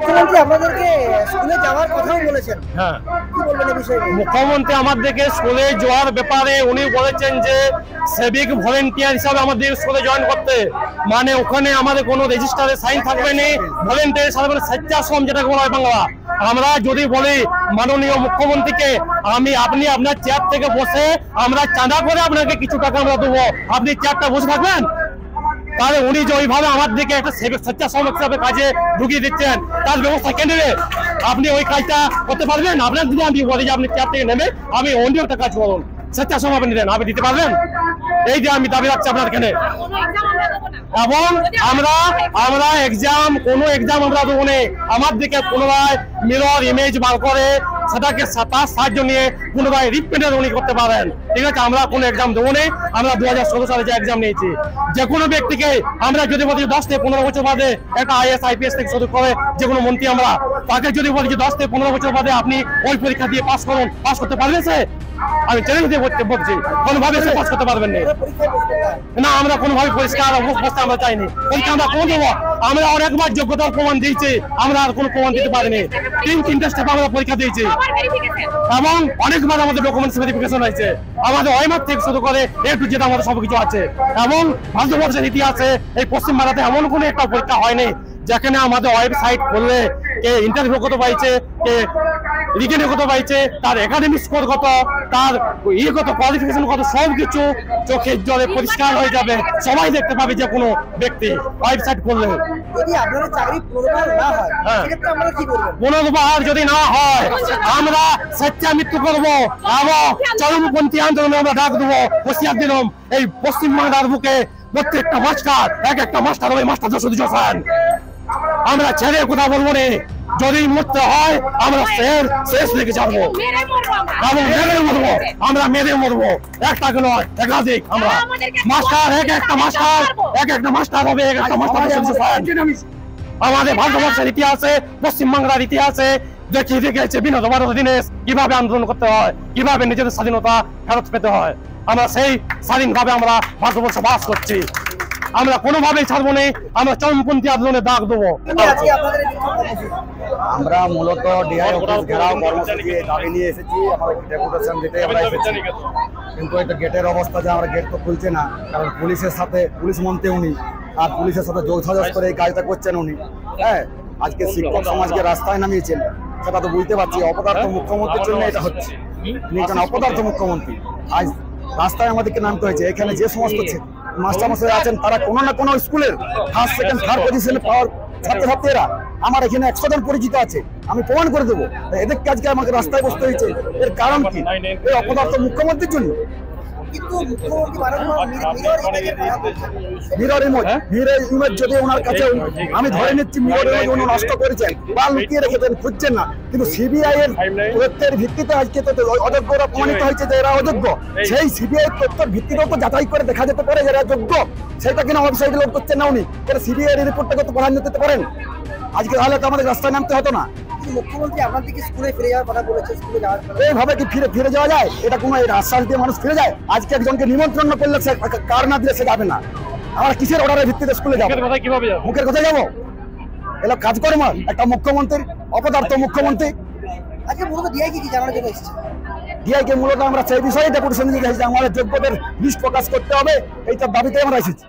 মুখ্যমন্ত্রী আপনাদেরকে স্কুলে যাওয়ার কথাও বলেছেন। হ্যাঁ, কি বলবেন এই বিষয়ে? মুখ্যমন্ত্রী আমাদেরকে স্কুলে যাওয়ার ব্যাপারে উনি বলেছেন যে সিভিক ভলেন্টিয়ার হিসাবে আমাদের স্কুলে জয়েন করতে, মানে ওখানে আমাদের কোনো রেজিস্টারে সাইন থাকবে না, ভলেন্টিয়ার হিসাবে স্বেচ্ছাশ্রম যেটাকে বলা হয় বাংলা। আমরা যদি বলি মাননীয় মুখ্যমন্ত্রীকে আপনি আপনার চেয়ার থেকে বসে আমরা চাঁদা করে আপনাকে কিছু টাকা আমরা দেবো, আপনি চেয়ারটা বসে থাকবেন? তাহলে উনি যে ওইভাবে আমার দিকে একটা স্বেচ্ছাশ্রম হিসাবে কাজে ঢুকিয়ে দিচ্ছেন, তার ব্যবস্থা কেন নেবে? আপনি ওই কাজটা করতে পারবেন? আপনার যদি আমি বলি যে আপনি চেয়ার থেকে নেমে আমি অন্য একটা কাজ করুন, স্বেচ্ছাশ্রম আপনি দেন, আপনি দিতে পারবেন? এই যে আমি দাবি রাখছি আপনার এখানে। এবং আমরা এক্সাম কোনো এক্সাম আমরা দেবো না, আমার দিকে পুনরায় মিরর ইমেজ বার করে সেটাকে তার সাহায্য নিয়ে পুনরায় রিপ্রিন্টার উনি করতে পারেন। ঠিক আছে, আমরা কোনো এক্সাম দেবো না। আমরা 2016 সালে যে এক্সাম নিয়েছি, যে কোনো ব্যক্তিকে আমরা যদি বলি 10 থেকে 15 বছর বাদে একটা IAS IPS থেকে শুরু করে যে কোনো মন্ত্রী, আমরা তাকে যদি বলি যে 10 থেকে 15 বছর বাদে আপনি ওই পরীক্ষা দিয়ে পাস করুন, পাস করতে পারবে সে? আমি চ্যালেঞ্জ দিয়ে বলছি, কোনোভাবে সে পাস করতে পারবেন না। আমরা কোনোভাবে পরিষ্কার অবস্থা আমরা চাইনি। পরীক্ষা আমরা কোন দেবো? আমরা অনেকবার যোগ্যতার প্রমাণ দিয়েছি, আমরা আর কোনো প্রমাণ দিতে পারিনি। 3-3টা স্টেপ আমরা পরীক্ষা দিয়েছি এবং অনেকবার আমাদের ডকুমেন্টস ভেরিফিকেশন হয়েছে। আমাদের ওয়েমার থেকে শুরু করে A to Z আমাদের সবকিছু আছে। এবং ভারতবর্ষের ইতিহাসে এই পশ্চিমবাংলাতে এমন কোনো একটা পরীক্ষা হয়নি যেখানে আমাদের ওয়েবসাইট করলে কে ইন্টারভিউ কত পাইছে, কে রিটেনে কত পাইছে, তার একাডেমিক স্কোর কত, তার কত কোয়ালিফিকেশন কত, সব কিছু চোখের জলে পরিষ্কার হয়ে যাবে, সবাই দেখতে পাবে যে কোনো ব্যক্তি ওয়েবসাইট করলে। যদি আপনাদের চাকরি পুনর্বহাল না হয় সেক্ষেত্রে আপনারা কি করবেন? পুনর্বহাল যদি না হয় আমরা স্বেচ্ছা মৃত্যু করবো এবং চরমপন্থী আন্দোলনে আমরা ডাক দেবো। হুঁশিয়ার দিলাম, এই পশ্চিমবাংলার বুকে প্রত্যেকটা মাস্টার একটা মাস্টার হবে, মাস্টার যশোর। আমরা ছেড়ে কথা বলবো না, যদি মরতে হয় আমরা শেষ দিকে যাবো এবং মেরে মরবো। আমরা মেরে মরবো, একটা নয় একাধিক। আমরা মাস্টার একটা মাস্টার হবে, একটা মাস্টার। আমাদের ভারতবর্ষের ইতিহাসে, পশ্চিমবাংলার ইতিহাসে দেখিয়ে গেছে বিনোদ ভারত দীনেশ কিভাবে আন্দোলন করতে হয়, কিভাবে নিজেদের স্বাধীনতা ফেরত পেতে হয়। আমরা সেই স্বাধীনভাবে আমরা ভারতবর্ষে বাস করছি, আমরা কোনোভাবেই ছাড়বো না। আমরা চরমপন্থী আন্দোলনে ডাক দেবো। আমরা মূলত ডিআই অফিস ঘেরাও কর্মসূচি দাবি নিয়ে এসেছি, আমাদের ডেপুটেশন দিতে আমরা এসেছি। কিন্তু এটা গেটের অবস্থা যে আমরা গেট তো খুলছে না, কারণ পুলিশের সাথে পুলিশ মন্ত্রী উনি, আর পুলিশের সাথে যোগ সাজস করে এই কাজটা করছেন উনি। হ্যাঁ, আজকে শিক্ষক সমাজকে রাস্তায় নামিয়েছেন, সেটা তো বুঝতে পারছি অপদার্থ মুখ্যমন্ত্রীর জন্য এটা হচ্ছে। অপদার্থ মুখ্যমন্ত্রী আজ রাস্তায় আমাদেরকে নামতে হয়েছে। এখানে যে সমস্ত মাস্টারমশাই আছেন তারা কোনো না কোনো স্কুলের ফার্স্ট সেকেন্ড থার্ড পজিশনে পাওয়ার ছাত্রছাত্রীরা আমার এখানে 100 জন পরিচিত আছে, আমি প্রমাণ করে দেবো। এদেরকে আজকে আমাকে রাস্তায় বসতে হয়েছে, এর কারণ কি? এই অপদার্থ মুখ্যমন্ত্রীর জন্য। মিরর ইমেজ যদি ওনার কাছে আমি ধরে নিচ্ছি মিরর ইমেজ উনি নষ্ট করেছেন বা লুকিয়ে রেখেছেন, খুঁজছেন না, কিন্তু সিবিআই এর তথ্যের ভিত্তিতে আজকে তো অযোগ্যরা প্রমাণিত হয়েছে যে এরা অযোগ্য। সেই সিবিআই তথ্যের ভিত্তিতেও তো যাচাই করে দেখা যেতে পারে যে এরা যোগ্য, সেটা কিনা ওয়েবসাইটে লোড করছেন না উনি। সিবিআই এর রিপোর্টটা তো প্রাধান্য দিতে পারেন। আজকে তাহলে তো আমাদের রাস্তায় নামতে হতো না। মুখ্যমন্ত্রী আপনাদেরকে স্কুলে ফিরে যাওয়ার কথা বলেছে, স্কুলে যাওয়ার এইভাবে কি ফিরে যাওয়া যায়? এটা কোনো আশ্বাস দিয়ে মানুষ ফিরে যায়? আজকে একজনকে নিমন্ত্রণ করলে সে কার না দিলে সে যাবে না। আমরা কিসের অর্ডারের ভিত্তিতে স্কুলে যাবো? মুখের কথায় যাবো? এলো কাজকর্ম একটা মুখ্যমন্ত্রীর, অপদার্থ মুখ্যমন্ত্রী। আজকে মূলত ডিআই কি জানার জন্য এসেছে? ডিআইকে মূলত আমরা সেই বিষয়ে ডেপুটেশন নিয়ে গেছি, আমাদের যোগ্যদের লিস্ট প্রকাশ করতে হবে, এইটার দাবিতে আমরা এসেছি।